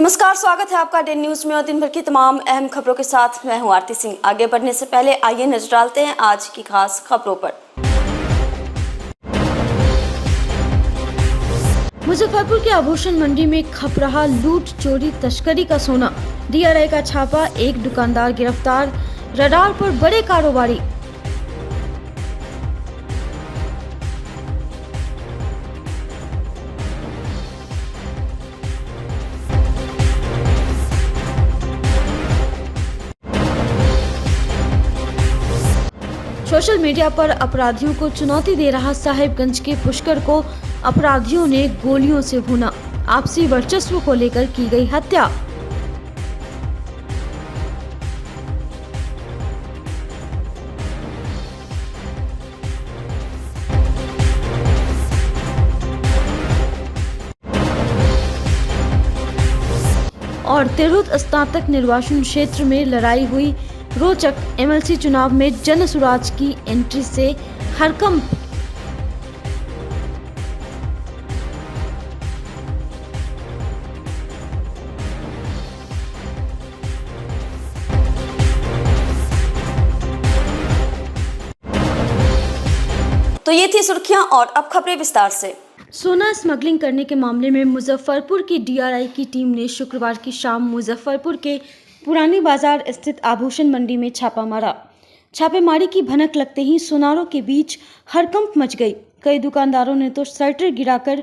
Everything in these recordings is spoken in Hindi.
नमस्कार, स्वागत है आपका डे न्यूज में और दिन भर की तमाम अहम खबरों के साथ मैं हूं आरती सिंह। आगे बढ़ने से पहले आइए नजर डालते हैं आज की खास खबरों पर। मुजफ्फरपुर के आभूषण मंडी में खप रहा लूट, चोरी, तस्करी का सोना। डीआरआई का छापा, एक दुकानदार गिरफ्तार, रडार पर बड़े कारोबारी। सोशल मीडिया पर अपराधियों को चुनौती दे रहा साहिबगंज के पुष्कर को अपराधियों ने गोलियों से भूना। आपसी वर्चस्व को लेकर की गई हत्या। और तिरहुत स्नातक निर्वाचन क्षेत्र में लड़ाई हुई रोचक। एमएलसी चुनाव में जन सुराज की एंट्री से हड़कंप। तो ये थी सुर्खियां और अब खबरें विस्तार से। सोना स्मगलिंग करने के मामले में मुजफ्फरपुर की डीआरआई की टीम ने शुक्रवार की शाम मुजफ्फरपुर के पुरानी बाजार स्थित आभूषण मंडी में छापा मारा। छापेमारी की भनक लगते ही सुनारों के बीच हड़कंप मच गई। कई दुकानदारों ने तो शटर गिराकर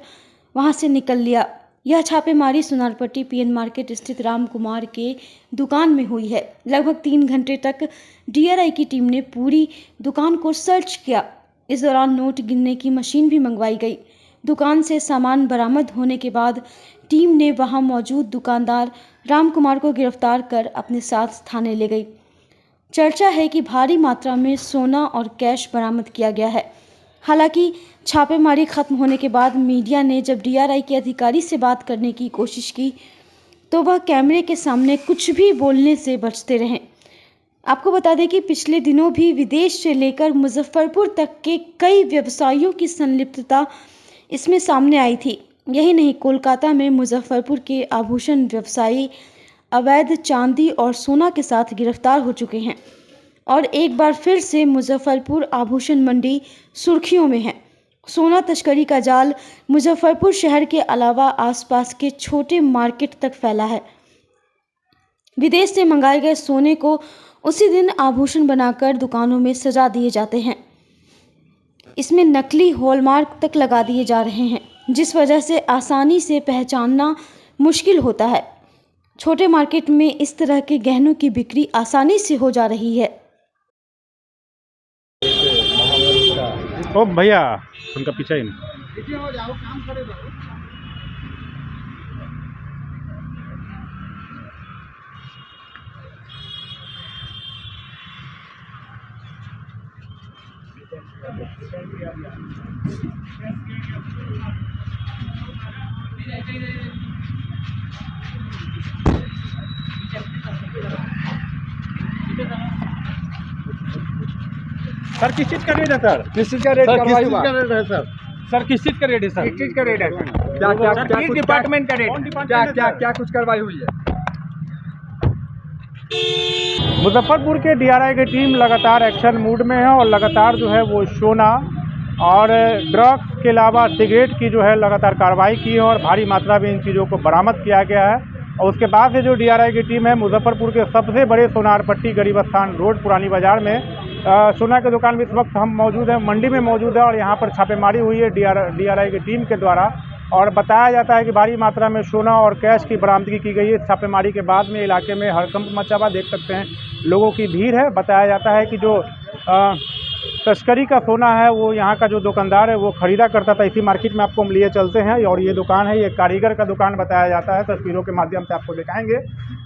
वहां से निकल लिया। यह छापेमारी सुनारपट्टी पीएन मार्केट स्थित राम कुमार के दुकान में हुई है। लगभग 3 घंटे तक डीआरआई की टीम ने पूरी दुकान को सर्च किया। इस दौरान नोट गिनने की मशीन भी मंगवाई गई। दुकान से सामान बरामद होने के बाद टीम ने वहां मौजूद दुकानदार राम कुमार को गिरफ्तार कर अपने साथ थाने ले गई। चर्चा है कि भारी मात्रा में सोना और कैश बरामद किया गया है। हालांकि छापेमारी खत्म होने के बाद मीडिया ने जब डीआरआई के अधिकारी से बात करने की कोशिश की तो वह कैमरे के सामने कुछ भी बोलने से बचते रहे। आपको बता दें कि पिछले दिनों भी विदेश से लेकर मुजफ्फरपुर तक के कई व्यवसायियों की संलिप्तता इसमें सामने आई थी। यही नहीं, कोलकाता में मुजफ्फरपुर के आभूषण व्यवसायी अवैध चांदी और सोना के साथ गिरफ्तार हो चुके हैं और एक बार फिर से मुजफ्फरपुर आभूषण मंडी सुर्खियों में है। सोना तस्करी का जाल मुजफ्फरपुर शहर के अलावा आसपास के छोटे मार्केट तक फैला है। विदेश से मंगाए गए सोने को उसी दिन आभूषण बनाकर दुकानों में सजा दिए जाते हैं। इसमें नकली हॉलमार्क तक लगा दिए जा रहे हैं, जिस वजह से आसानी से पहचानना मुश्किल होता है। छोटे मार्केट में इस तरह के गहनों की बिक्री आसानी से हो जा रही है। ओ भैया, उनका पीछा ही सर, किस चीज का रेट है सर? किस चीज का रेट सर, किस करवाई चीज हुआ? का रेट है सर? सर, किस चीज का रेट है सर? किस चीज का रेट है? क्या क्या सर, क्या किस कुछ डिपार्टमेंट का रेट? क्या कौन क्या डिपार्टमेंट है क्या सर? क्या कुछ करवाई हुई है? मुजफ्फरपुर के डीआरआई की टीम लगातार एक्शन मूड में है और लगातार जो है वो सोना और ड्रग्स के अलावा सिगरेट की जो है लगातार कार्रवाई की है और भारी मात्रा में इन चीज़ों को बरामद किया गया है। और उसके बाद से जो डीआरआई की टीम है मुजफ्फरपुर के सबसे बड़े सोनारपट्टी गरीब स्थान रोड पुरानी बाजार में सोना की दुकान में इस वक्त हम मौजूद हैं, मंडी में मौजूद है और यहाँ पर छापेमारी हुई है डीआरआई की टीम के द्वारा। और बताया जाता है कि भारी मात्रा में सोना और कैश की बरामदगी की गई है। छापेमारी के बाद में इलाके में हड़कंप मचा हुआ देख सकते हैं, लोगों की भीड़ है। बताया जाता है कि जो तस्करी का सोना है वो यहाँ का जो दुकानदार है वो ख़रीदा करता था। इसी मार्केट में आपको हम लिए चलते हैं और ये दुकान है, ये कारीगर का दुकान बताया जाता है। तस्वीरों के माध्यम से आपको दिखाएंगे।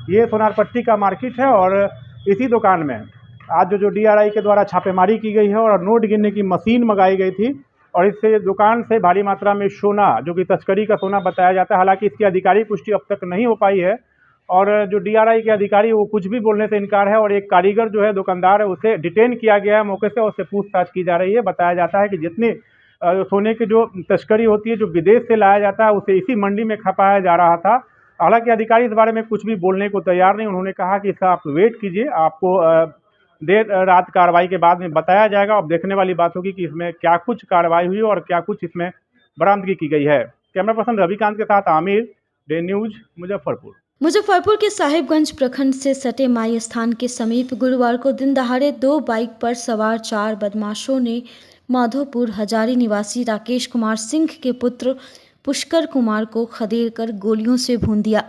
ये सोनारपट्टी का मार्केट है और इसी दुकान में आज जो डीआरआई के द्वारा छापेमारी की गई है और नोट गिनने की मशीन मंगाई गई थी और इससे दुकान से भारी मात्रा में सोना, जो कि तस्करी का सोना बताया जाता है। हालांकि इसकी आधिकारिक पुष्टि अब तक नहीं हो पाई है और जो डीआरआई के अधिकारी वो कुछ भी बोलने से इनकार है और एक कारीगर जो है दुकानदार है उसे डिटेन किया गया है मौके से और उससे पूछताछ की जा रही है। बताया जाता है कि जितने सोने की जो तस्करी होती है जो विदेश से लाया जाता है उसे इसी मंडी में खपाया जा रहा था हालांकि अधिकारी इस बारे में कुछ भी बोलने को तैयार नहीं। उन्होंने कहा कि इसका आप वेट कीजिए, आपको देर रात कार्रवाई के बाद में बताया जाएगा। अब देखने वाली बात होगी कि इसमें क्या कुछ कार्रवाई हुई और क्या कुछ इसमें बरामदगी की गई है। कैमरा पर्सन रविकांत के साथ आमिर, डे न्यूज, मुजफ्फरपुर। मुजफ्फरपुर के साहिबगंज प्रखंड से सटे माई स्थान के समीप गुरुवार को दिन दहाड़े 2 बाइक पर सवार 4 बदमाशों ने माधोपुर हजारी निवासी राकेश कुमार सिंह के पुत्र पुष्कर कुमार को खदेड़ कर गोलियों से भून दिया।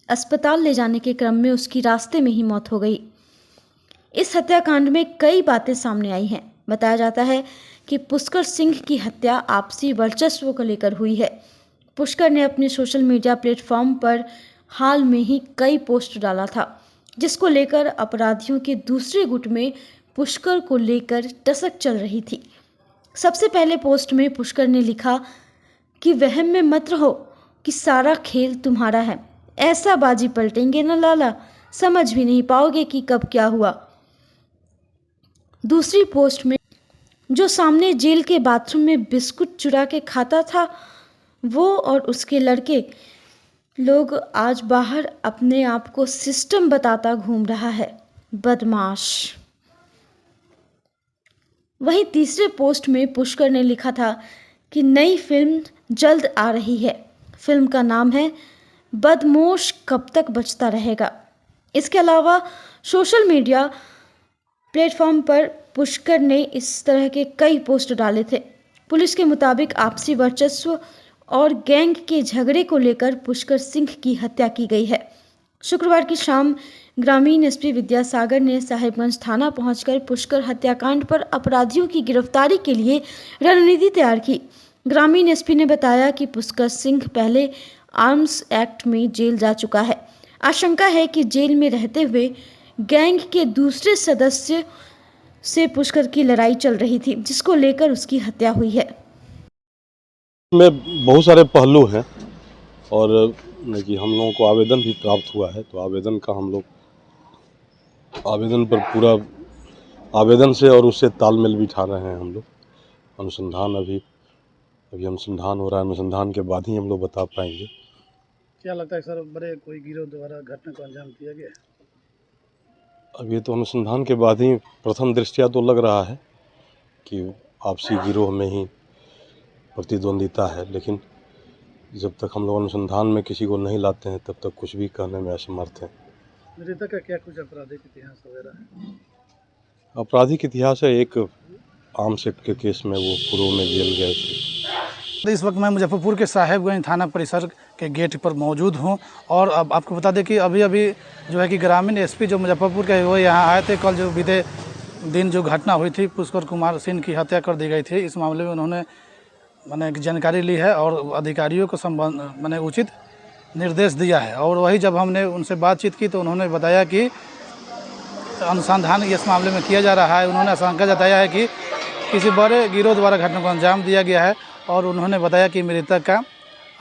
अस्पताल ले जाने के क्रम में उसकी रास्ते में ही मौत हो गई। इस हत्याकांड में कई बातें सामने आई हैं। बताया जाता है कि पुष्कर सिंह की हत्या आपसी वर्चस्व को लेकर हुई है। पुष्कर ने अपने सोशल मीडिया प्लेटफॉर्म पर हाल में ही कई पोस्ट डाला था, जिसको लेकर अपराधियों के दूसरे गुट में पुष्कर को लेकर टसक चल रही थी। सबसे पहले पोस्ट में पुष्कर ने लिखा कि वहम में मत रहो कि सारा खेल तुम्हारा है, ऐसा बाजी पलटेंगे न लाला, समझ भी नहीं पाओगे कि कब क्या हुआ। दूसरी पोस्ट में जो सामने जेल के बाथरूम में बिस्कुट चुरा के खाता था, वो और उसके लड़के लोग आज बाहर अपने आप को सिस्टम बताता घूम रहा है, बदमाश। वहीं तीसरे पोस्ट में पुष्कर ने लिखा था कि नई फिल्म जल्द आ रही है। फिल्म का नाम है बदमाश कब तक बचता रहेगा। इसके अलावा सोशल मीडिया प्लेटफॉर्म पर पुष्कर ने इस तरह के कई पोस्ट डाले थे। पुलिस के मुताबिक आपसी वर्चस्व और गैंग के झगड़े को लेकर पुष्कर सिंह की हत्या की गई है। शुक्रवार की शाम ग्रामीण एसपी विद्यासागर ने साहिबगंज थाना पहुंचकर पुष्कर हत्याकांड पर अपराधियों की गिरफ्तारी के लिए रणनीति तैयार की। ग्रामीण एसपी ने बताया कि पुष्कर सिंह पहले आर्म्स एक्ट में जेल जा चुका है। आशंका है कि जेल में रहते हुए गैंग के दूसरे सदस्य से पुष्कर की लड़ाई चल रही थी, जिसको लेकर उसकी हत्या हुई है। में बहुत सारे पहलू हैं और कि हम लोगों को आवेदन भी प्राप्त हुआ है, तो आवेदन का हम लोग आवेदन पर पूरा आवेदन से और उससे तालमेल बिठा रहे हैं हम लोग। अनुसंधान अभी अनुसंधान हो रहा है, अनुसंधान के बाद ही हम लोग बता पाएंगे। क्या लगता है सर, बड़े कोई गिरोह द्वारा घटना को अंजाम दिया गया? अब ये तो अनुसंधान के बाद ही प्रथम दृष्टया तो लग रहा है कि आपसी गिरोह में ही प्रतिद्वंदिता है, लेकिन जब तक हम लोग अनुसंधान में किसी को नहीं लाते हैं तब तक कुछ भी कहने में असमर्थ हैं। मृतक का क्या कुछ आपराधिक इतिहास वगैरह है? आपराधिक इतिहास है, एक आर्म्स एक्ट के केस में वो पूर्व में जेल गए थे। इस वक्त मैं मुजफ्फरपुर के साहिबगंज थाना परिसर के गेट पर मौजूद हूं और अब आपको बता दें कि अभी जो है कि ग्रामीण एसपी जो मुजफ्फरपुर के वो यहाँ आए थे। कल जो बीते दिन जो घटना हुई थी, पुष्कर कुमार सिंह की हत्या कर दी गई थी, इस मामले में उन्होंने जानकारी ली है और अधिकारियों को उचित निर्देश दिया है। और वही जब हमने उनसे बातचीत की तो उन्होंने बताया कि अनुसंधान इस मामले में किया जा रहा है। उन्होंने आशंका जताया है कि किसी बड़े गिरोह द्वारा घटना को अंजाम दिया गया है और उन्होंने बताया कि मृतक का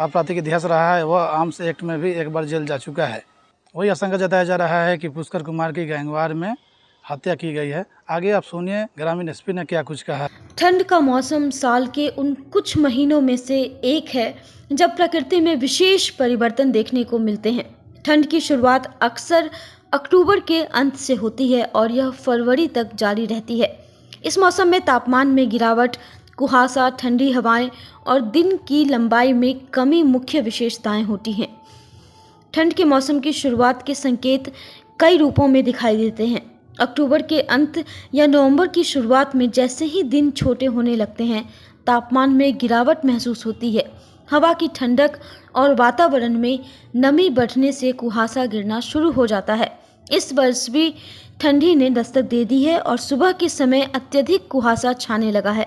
आपराधिक इतिहास रहा है, वह आर्म्स एक्ट में भी एक बार जेल जा चुका है। वही आशंका जताया जा रहा है कि पुष्कर कुमार की गैंगवार में हत्या की गई है। आगे आप सुनिए ग्रामीण एसपी ने क्या कुछ कहा। ठंड का मौसम साल के उन कुछ महीनों में से एक है जब प्रकृति में विशेष परिवर्तन देखने को मिलते हैं। ठंड की शुरुआत अक्सर अक्टूबर के अंत से होती है और यह फरवरी तक जारी रहती है। इस मौसम में तापमान में गिरावट, कुहासा, ठंडी हवाएं और दिन की लंबाई में कमी मुख्य विशेषताएं होती हैं। ठंड के मौसम की शुरुआत के संकेत कई रूपों में दिखाई देते हैं। अक्टूबर के अंत या नवंबर की शुरुआत में जैसे ही दिन छोटे होने लगते हैं, तापमान में गिरावट महसूस होती है। हवा की ठंडक और वातावरण में नमी बढ़ने से कुहासा गिरना शुरू हो जाता है। इस वर्ष भी ठंडी ने दस्तक दे दी है और सुबह के समय अत्यधिक कुहासा छाने लगा है,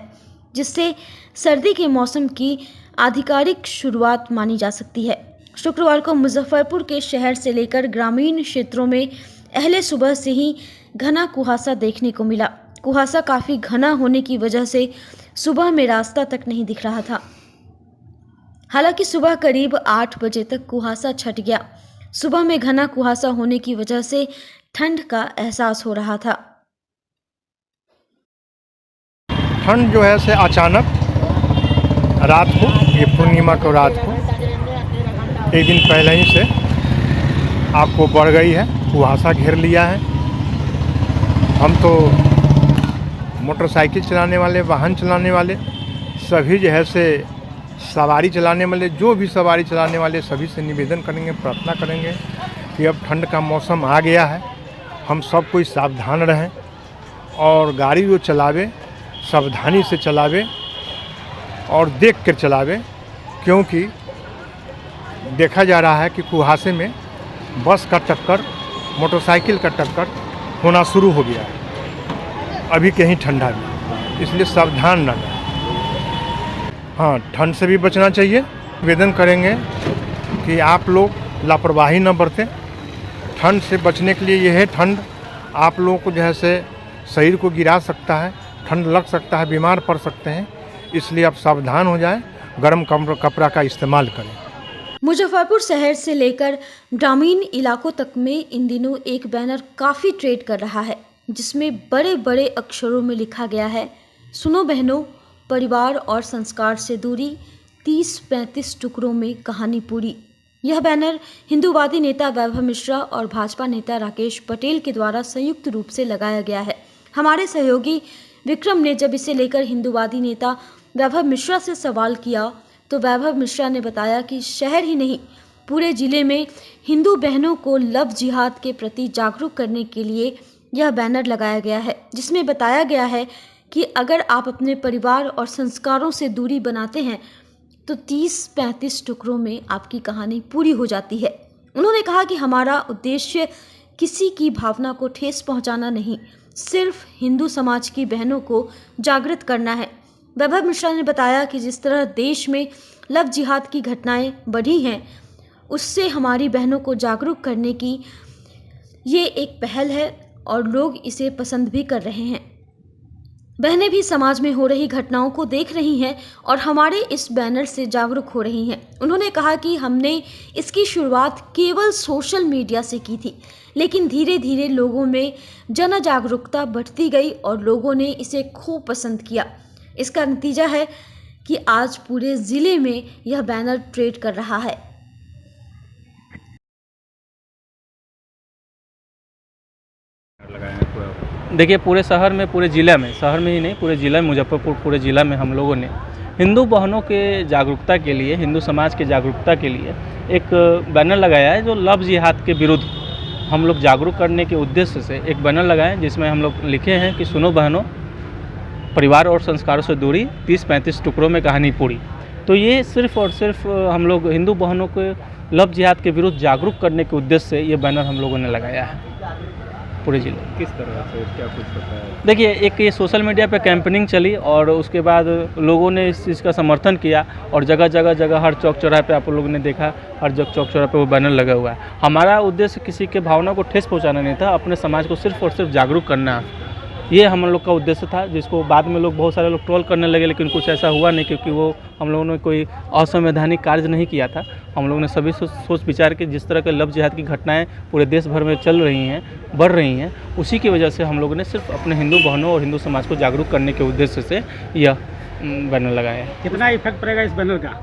जिससे सर्दी के मौसम की आधिकारिक शुरुआत मानी जा सकती है। शुक्रवार को मुजफ्फरपुर के शहर से लेकर ग्रामीण क्षेत्रों में पहले सुबह से ही घना कुहासा देखने को मिला। कुहासा काफ़ी घना होने की वजह से सुबह में रास्ता तक नहीं दिख रहा था। हालांकि सुबह करीब 8 बजे तक कुहासा छट गया। सुबह में घना कुहासा होने की वजह से ठंड का एहसास हो रहा था। ठंड जो है से अचानक रात को, ये पूर्णिमा को रात को एक दिन पहले ही से आपको बढ़ गई है, कुहासा घेर लिया है। हम तो मोटरसाइकिल चलाने वाले, वाहन चलाने वाले सभी जो है से सवारी चलाने वाले, जो भी सवारी चलाने वाले सभी से निवेदन करेंगे, प्रार्थना करेंगे कि अब ठंड का मौसम आ गया है, हम सब कोई सावधान रहें और गाड़ी जो चलावे सावधानी से चलावे और देख कर चलावे, क्योंकि देखा जा रहा है कि कुहासे में बस का टक्कर, मोटरसाइकिल का टक्कर होना शुरू हो गया है अभी कहीं ठंडा में, इसलिए सावधान रहें। हाँ, ठंड से भी बचना चाहिए। निवेदन करेंगे कि आप लोग लापरवाही न बरतें। ठंड से बचने के लिए ये है, ठंड आप लोगों को जैसे शरीर को गिरा सकता है, ठंड लग सकता है, बीमार पड़ सकते हैं, इसलिए आप सावधान हो जाएं, गर्म कपड़ा का इस्तेमाल करें। मुजफ्फरपुर शहर से लेकर ग्रामीण इलाकों तक में इन दिनों एक बैनर काफ़ी ट्रेंड कर रहा है, जिसमें बड़े बड़े अक्षरों में लिखा गया है, सुनो बहनों, परिवार और संस्कार से दूरी, 30-35 टुकड़ों में कहानी पूरी। यह बैनर हिंदूवादी नेता वैभव मिश्रा और भाजपा नेता राकेश पटेल के द्वारा संयुक्त रूप से लगाया गया है। हमारे सहयोगी विक्रम ने जब इसे लेकर हिंदूवादी नेता वैभव मिश्रा से सवाल किया तो वैभव मिश्रा ने बताया कि शहर ही नहीं, पूरे जिले में हिंदू बहनों को लव जिहाद के प्रति जागरूक करने के लिए यह बैनर लगाया गया है, जिसमें बताया गया है कि अगर आप अपने परिवार और संस्कारों से दूरी बनाते हैं तो 30-35 टुकड़ों में आपकी कहानी पूरी हो जाती है। उन्होंने कहा कि हमारा उद्देश्य किसी की भावना को ठेस पहुंचाना नहीं, सिर्फ हिंदू समाज की बहनों को जागृत करना है। वैभव मिश्रा ने बताया कि जिस तरह देश में लव जिहाद की घटनाएं बढ़ी हैं, उससे हमारी बहनों को जागरूक करने की ये एक पहल है और लोग इसे पसंद भी कर रहे हैं। बहनें भी समाज में हो रही घटनाओं को देख रही हैं और हमारे इस बैनर से जागरूक हो रही हैं। उन्होंने कहा कि हमने इसकी शुरुआत केवल सोशल मीडिया से की थी, लेकिन धीरे धीरे लोगों में जन जागरूकता बढ़ती गई और लोगों ने इसे खूब पसंद किया। इसका नतीजा है कि आज पूरे ज़िले में यह बैनर ट्रेंड कर रहा है। देखिए, पूरे शहर में, पूरे ज़िला में, शहर में ही नहीं पूरे ज़िला में, मुजफ्फरपुर पूरे ज़िला में हम लोगों ने हिंदू बहनों के जागरूकता के लिए, हिंदू समाज के जागरूकता के लिए एक बैनर लगाया है, जो लव जिहाद के विरुद्ध हम लोग जागरूक करने के उद्देश्य से एक बैनर लगाए, जिसमें हम लोग लिखे हैं कि सुनो बहनों, परिवार और संस्कारों से दूरी, 30-35 टुकड़ों में कहानी पूरी। तो ये सिर्फ़ और सिर्फ हम लोग हिंदू बहनों को लव जिहाद के विरुद्ध जागरूक करने के उद्देश्य से ये बैनर हम लोगों ने लगाया है पूरे जिले। किस तरह से, क्या कुछ पता है? देखिए, एक ये सोशल मीडिया पे कैंपेनिंग चली और उसके बाद लोगों ने इस चीज़ का समर्थन किया और जगह जगह हर चौक चौराहे पे आप लोगों ने देखा, हर चौक चौराहे पे वो बैनर लगा हुआ है। हमारा उद्देश्य किसी के भावना को ठेस पहुंचाना नहीं था, अपने समाज को सिर्फ और सिर्फ जागरूक करना, ये हम लोग का उद्देश्य था, जिसको बाद में लोग, बहुत सारे लोग ट्रोल करने लगे, लेकिन कुछ ऐसा हुआ नहीं, क्योंकि वो हम लोगों ने कोई असंवैधानिक कार्य नहीं किया था। हम लोगों ने सभी सोच विचार के, जिस तरह के लव जिहाद की घटनाएं पूरे देश भर में चल रही हैं, बढ़ रही हैं, उसी की वजह से हम लोगों ने सिर्फ अपने हिंदू बहनों और हिंदू समाज को जागरूक करने के उद्देश्य से यह बैनर लगाया है। कितना इफेक्ट पड़ेगा इस बैनर का?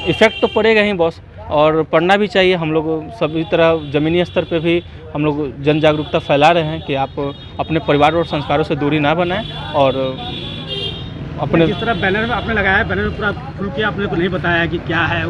इफेक्ट तो पड़ेगा ही बॉस, और पढ़ना भी चाहिए। हम लोग सभी तरह ज़मीनी स्तर पे भी हम लोग जन जागरूकता फैला रहे हैं कि आप अपने परिवार और संस्कारों से दूरी ना बनाएं और अपने, जिस तरह बैनर में आपने लगाया है, बैनर में पूरा खुल के आपने को नहीं बताया कि क्या है,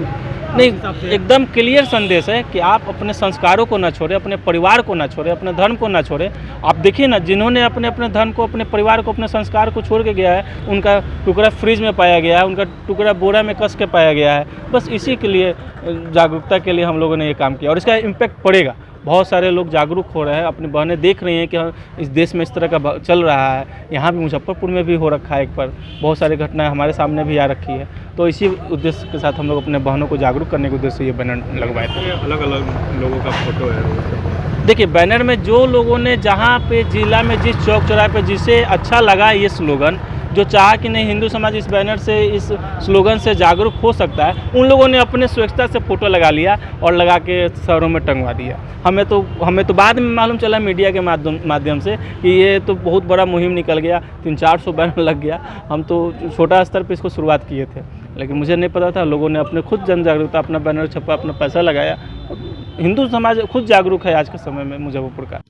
नहीं, एकदम क्लियर संदेश है कि आप अपने संस्कारों को ना छोड़ें, अपने परिवार को ना छोड़ें, अपने धर्म को ना छोड़ें। आप देखिए ना, जिन्होंने अपने अपने धर्म को, अपने परिवार को, अपने संस्कार को छोड़ के गया है, उनका टुकड़ा फ्रिज में पाया गया है, उनका टुकड़ा बोरा में कस के पाया गया है। बस इसी के लिए, जागरूकता के लिए हम लोगों ने ये काम किया और इसका इम्पैक्ट पड़ेगा। बहुत सारे लोग जागरूक हो रहे हैं, अपनी बहनें देख रही हैं कि इस देश में इस तरह का चल रहा है। यहाँ भी मुजफ्फरपुर में भी हो रखा है, एक पर बहुत सारी घटनाएं हमारे सामने भी आ रखी है। तो इसी उद्देश्य के साथ हम लोग अपने बहनों को जागरूक करने के उद्देश्य से ये बैनर लगवाए थे। अलग अलग लोगों का फोटो है। देखिए, बैनर में जो लोगों ने, जहाँ पे जिला में जिस चौक चौराहे पे जिसे अच्छा लगा ये स्लोगन, जो चाहा कि नहीं हिंदू समाज इस बैनर से, इस स्लोगन से जागरूक हो सकता है, उन लोगों ने अपने स्वेच्छा से फ़ोटो लगा लिया और लगा के शहरों में टंगवा दिया। हमें तो बाद में मालूम चला मीडिया के माध्यम से कि ये तो बहुत बड़ा मुहिम निकल गया, 300-400 बैनर लग गया। हम तो छोटा स्तर पर इसको शुरुआत किए थे, लेकिन मुझे नहीं पता था। लोगों ने अपने खुद जन जागरूकता, अपना बैनर छपा, अपना पैसा लगाया, हिंदू समाज खुद जागरूक है आज के समय में मुजफ्फरपुर का।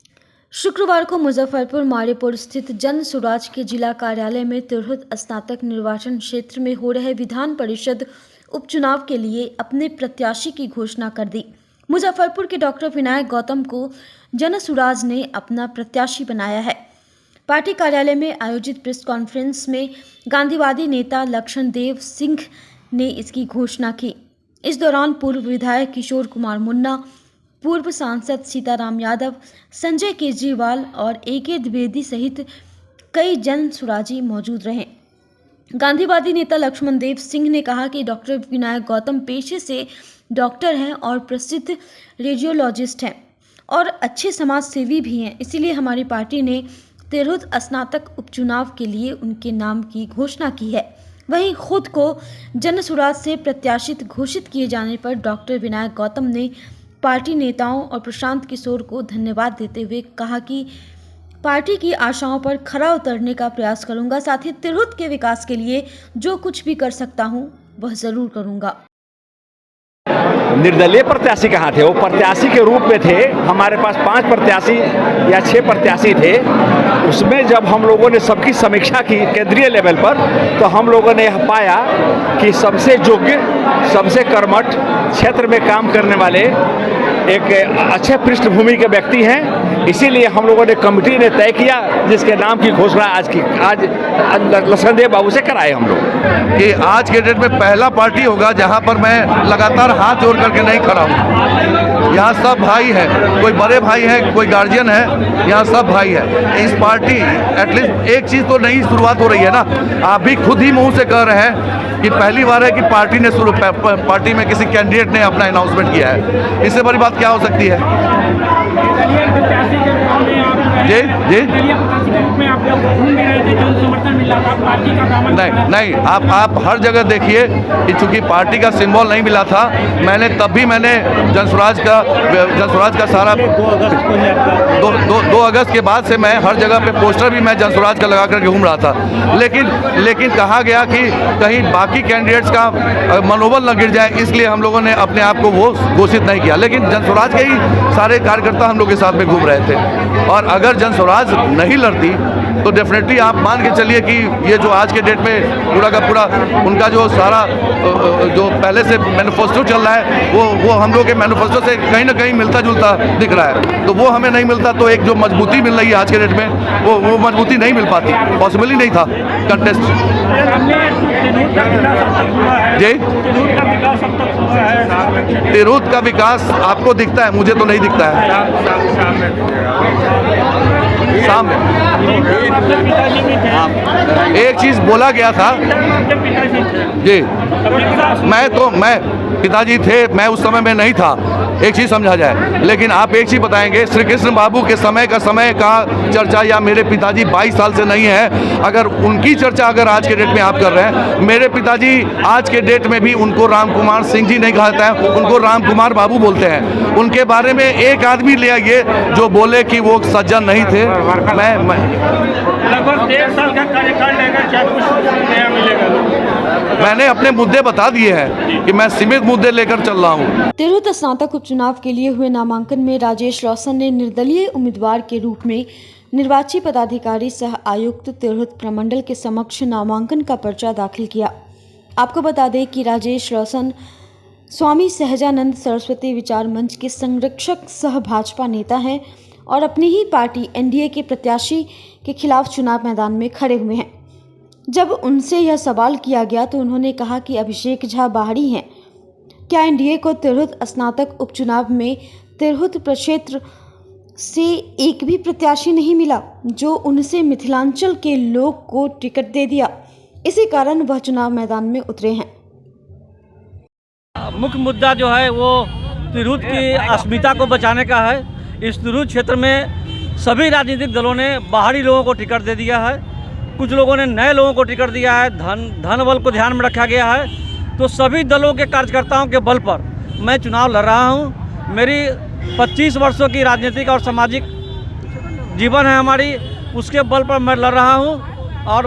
शुक्रवार को मुजफ्फरपुर मारेपुर स्थित जन स्वराज के जिला कार्यालय में तिरहुत स्नातक निर्वाचन क्षेत्र में हो रहे विधान परिषद उपचुनाव के लिए अपने प्रत्याशी की घोषणा कर दी। मुजफ्फरपुर के डॉक्टर विनायक गौतम को जन स्वराज ने अपना प्रत्याशी बनाया है। पार्टी कार्यालय में आयोजित प्रेस कॉन्फ्रेंस में गांधीवादी नेता लक्ष्मण देव सिंह ने इसकी घोषणा की। इस दौरान पूर्व विधायक किशोर कुमार मुन्ना, पूर्व सांसद सीताराम यादव, संजय केजरीवाल और AK द्विवेदी सहित कई जन स्वराजी मौजूद रहे। गांधीवादी नेता लक्ष्मण देव सिंह ने कहा कि डॉक्टर विनायक गौतम पेशे से डॉक्टर हैं और प्रसिद्ध रेडियोलॉजिस्ट हैं और अच्छे समाज सेवी भी हैं, इसीलिए हमारी पार्टी ने तिरहुत स्नातक उपचुनाव के लिए उनके नाम की घोषणा की है। वहीं खुद को जन स्वराज से प्रत्याशित घोषित किए जाने पर डॉक्टर विनायक गौतम ने पार्टी नेताओं और प्रशांत किशोर को धन्यवाद देते हुए कहा कि पार्टी की आशाओं पर खरा उतरने का प्रयास करूंगा, साथ ही तिरहुत के विकास के लिए जो कुछ भी कर सकता हूं वह जरूर करूंगा। निर्दलीय प्रत्याशी कहाँ थे? वो प्रत्याशी के रूप में थे। हमारे पास 5 प्रत्याशी या 6 प्रत्याशी थे। उसमें जब हम लोगों ने सबकी समीक्षा की केंद्रीय लेवल पर, तो हम लोगों ने यह पाया कि सबसे योग्य, सबसे कर्मठ, क्षेत्र में काम करने वाले एक अच्छे पृष्ठभूमि के व्यक्ति हैं। इसीलिए हम लोगों ने कमेटी ने तय किया, जिसके नाम की घोषणा आज लक्ष्मण देव बाबू से कराए हम लोग। कि आज के डेट में पहला पार्टी होगा जहां पर मैं लगातार हाथ जोड़ करके नहीं खड़ा हूं। यहाँ सब भाई हैं, कोई बड़े भाई हैं, कोई गार्जियन है, यहाँ सब भाई है। इस पार्टी एटलीस्ट एक चीज़ तो नई शुरुआत हो रही है ना। आप भी खुद ही मुंह से कह रहे हैं कि पहली बार है कि पार्टी में किसी कैंडिडेट ने अपना अनाउंसमेंट किया है। इससे बड़ी बात क्या हो सकती है? जी जी नहीं, आप हर जगह देखिए कि चूंकि पार्टी का सिंबल नहीं मिला था, मैंने जन स्वराज का सारा 2 अगस्त के बाद से मैं हर जगह पे पोस्टर भी मैं जन स्वराज का लगा करके घूम रहा था। लेकिन कहा गया कि कहीं बाकी कैंडिडेट्स का मनोबल न गिर जाए, इसलिए हम लोगों ने अपने आप को वो घोषित नहीं किया। लेकिन जन स्वराज के ही सारे कार्यकर्ता हम लोग के साथ में घूम रहे थे। और अगर जन स्वराज नहीं लड़ती तो डेफिनेटली आप मान के चलिए कि ये जो आज के डेट में पूरा का पूरा उनका जो सारा जो पहले से मैनिफेस्टो चल रहा है, वो हम लोग के मैनिफेस्टो से कहीं ना कहीं मिलता जुलता दिख रहा है। तो वो हमें नहीं मिलता, तो एक जो मजबूती मिल रही है आज के डेट में, वो मजबूती नहीं मिल पाती। पॉसिबल ही नहीं था कंटेस्ट। जी, तिरहुत का विकास आपको दिखता है, मुझे तो नहीं दिखता है। सामने एक चीज बोला गया था जी, मैं पिताजी थे, मैं उस समय में नहीं था, एक चीज समझा जाए। लेकिन आप एक चीज बताएंगे, श्री कृष्ण बाबू के समय का चर्चा या मेरे पिताजी 22 साल से नहीं है, अगर उनकी चर्चा अगर आज के डेट में आप कर रहे हैं, मेरे पिताजी आज के डेट में भी उनको राम कुमार सिंह जी नहीं कहता है, उनको राम कुमार बाबू बोलते हैं। उनके बारे में एक आदमी ले आइए जो बोले कि वो सज्जन नहीं थे। मैं लगभग 1.5 साल का कार्यकाल लेकर क्या कुछ नया मिलेगा? मैंने अपने मुद्दे बता दिए हैं कि मैं सीमित मुद्दे लेकर चल रहा हूँ। तिरहुत स्नातक उपचुनाव के लिए हुए नामांकन में राजेश रोशन ने निर्दलीय उम्मीदवार के रूप में निर्वाची पदाधिकारी सह आयुक्त तिरहुत प्रमंडल के समक्ष नामांकन का पर्चा दाखिल किया। आपको बता दें कि राजेश रोशन स्वामी सहजानंद सरस्वती विचार मंच के संरक्षक सह भाजपा नेता हैं और अपनी ही पार्टी NDA के प्रत्याशी के खिलाफ चुनाव मैदान में खड़े हुए हैं। जब उनसे यह सवाल किया गया तो उन्होंने कहा कि अभिषेक झा बाहरी हैं। क्या NDA को तिरहुत स्नातक उपचुनाव में तिरहुत प्रक्षेत्र से एक भी प्रत्याशी नहीं मिला जो उनसे मिथिलांचल के लोग को टिकट दे दिया? इसी कारण वह चुनाव मैदान में उतरे हैं। मुख्य मुद्दा जो है वो तिरहुत की अस्मिता को बचाने का है। इस तिरहुत क्षेत्र में सभी राजनीतिक दलों ने बाहरी लोगों को टिकट दे दिया है, कुछ लोगों ने नए लोगों को टिकट दिया है, धन बल को ध्यान में रखा गया है। तो सभी दलों के कार्यकर्ताओं के बल पर मैं चुनाव लड़ रहा हूं। मेरी 25 वर्षों की राजनीतिक और सामाजिक जीवन है हमारी, उसके बल पर मैं लड़ रहा हूं और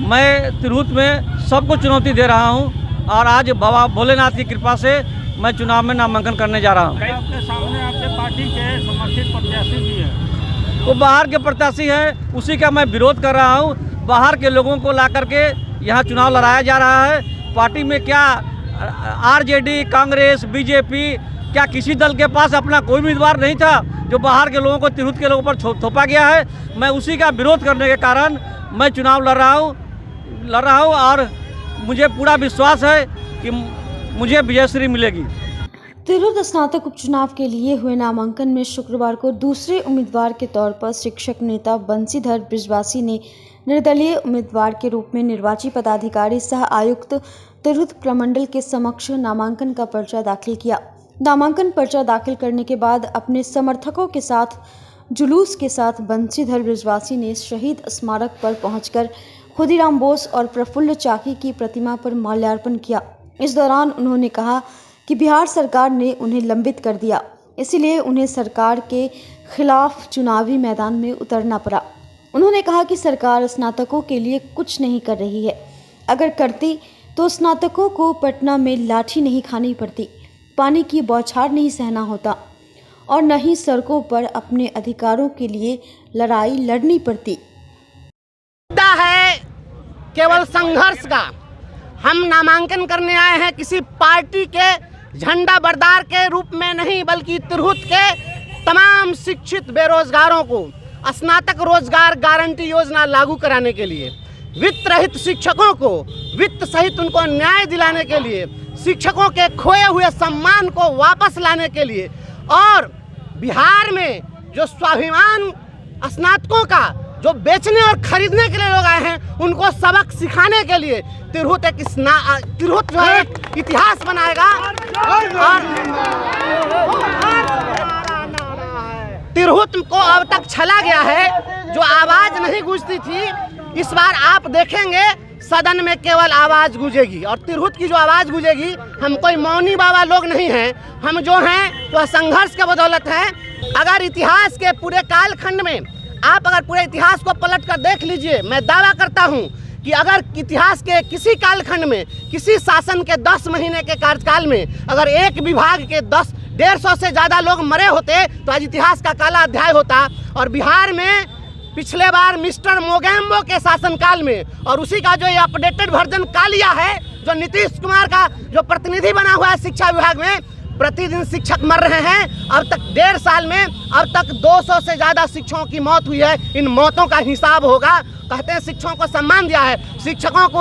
मैं तिरहुत में सबको चुनौती दे रहा हूं। और आज बाबा भोलेनाथ की कृपा से मैं चुनाव में नामांकन करने जा रहा हूँ। आपके सामने आपके पार्टी के समर्थित प्रत्याशी भी हैं, वो बाहर के प्रत्याशी हैं, उसी का मैं विरोध कर रहा हूँ। बाहर के लोगों को ला करके यहाँ चुनाव लड़ाया जा रहा है। पार्टी में क्या आरजेडी, कांग्रेस, बीजेपी, क्या किसी दल के पास अपना कोई उम्मीदवार नहीं था? जो बाहर के लोगों को तिरहुत के लोगों पर थोपा गया है, मैं उसी का विरोध करने के कारण मैं चुनाव लड़ रहा हूँ और मुझे पूरा विश्वास है कि मुझे विजयश्री मिलेगी। तिरहुत स्नातक उपचुनाव के लिए हुए नामांकन में शुक्रवार को दूसरे उम्मीदवार के तौर पर शिक्षक नेता बंसीधर बृजवासी ने निर्दलीय उम्मीदवार के रूप में निर्वाची पदाधिकारी सह आयुक्त तिरहुत प्रमंडल के समक्ष नामांकन का पर्चा दाखिल किया। नामांकन पर्चा दाखिल करने के बाद अपने समर्थकों के साथ जुलूस के साथ बंसीधर बृजवासी ने शहीद स्मारक पर पहुंचकर खुदीराम बोस और प्रफुल्ल चाकी की प्रतिमा पर माल्यार्पण किया। इस दौरान उन्होंने कहा कि बिहार सरकार ने उन्हें लंबित कर दिया, इसलिए उन्हें सरकार के खिलाफ चुनावी मैदान में उतरना पड़ा। उन्होंने कहा कि सरकार स्नातकों के लिए कुछ नहीं कर रही है। अगर करती तो स्नातकों को पटना में लाठी नहीं खानी पड़ती, पानी की बौछार नहीं सहना होता और न ही सड़कों पर अपने अधिकारों के लिए लड़ाई लड़नी पड़ती। मुद्दा है केवल संघर्ष का। हम नामांकन करने आए हैं किसी पार्टी के झंडा बरदार के रूप में नहीं, बल्कि तिरहुत के तमाम शिक्षित बेरोजगारों को स्नातक रोजगार गारंटी योजना लागू कराने के लिए, वित्त रहित शिक्षकों को वित्त सहित उनको न्याय दिलाने के लिए, शिक्षकों के खोए हुए सम्मान को वापस लाने के लिए और बिहार में जो स्वाभिमान स्नातकों का जो बेचने और खरीदने के लिए लोग आए हैं, उनको सबक सिखाने के लिए तिरहुत जो है इतिहास बनाएगा। और तिरहुत को अब तक छला गया है, जो आवाज नहीं गूंजती थी, इस बार आप देखेंगे सदन में केवल आवाज गूंजेगी और तिरहुत की जो आवाज गूंजेगी। हम कोई मौनी बाबा लोग नहीं हैं, हम जो हैं वह संघर्ष के बदौलत हैं। अगर इतिहास के पूरे कालखंड में आप अगर पूरे इतिहास को पलट कर देख लीजिए, मैं दावा करता हूं कि अगर इतिहास के किसी कालखंड में किसी शासन के 10 महीने के कार्यकाल में अगर एक विभाग के 150 से ज़्यादा लोग मरे होते तो आज इतिहास का काला अध्याय होता। और बिहार में पिछले बार मिस्टर मोगेम्बो के शासनकाल में और उसी का जो ये अपडेटेड वर्जन कालिया है, जो नीतीश कुमार का जो प्रतिनिधि बना हुआ है शिक्षा विभाग में, प्रतिदिन शिक्षक मर रहे हैं। अब तक 1.5 साल में अब तक 200 से ज़्यादा शिक्षकों की मौत हुई है। इन मौतों का हिसाब होगा। कहते हैं शिक्षकों को सम्मान दिया है, शिक्षकों को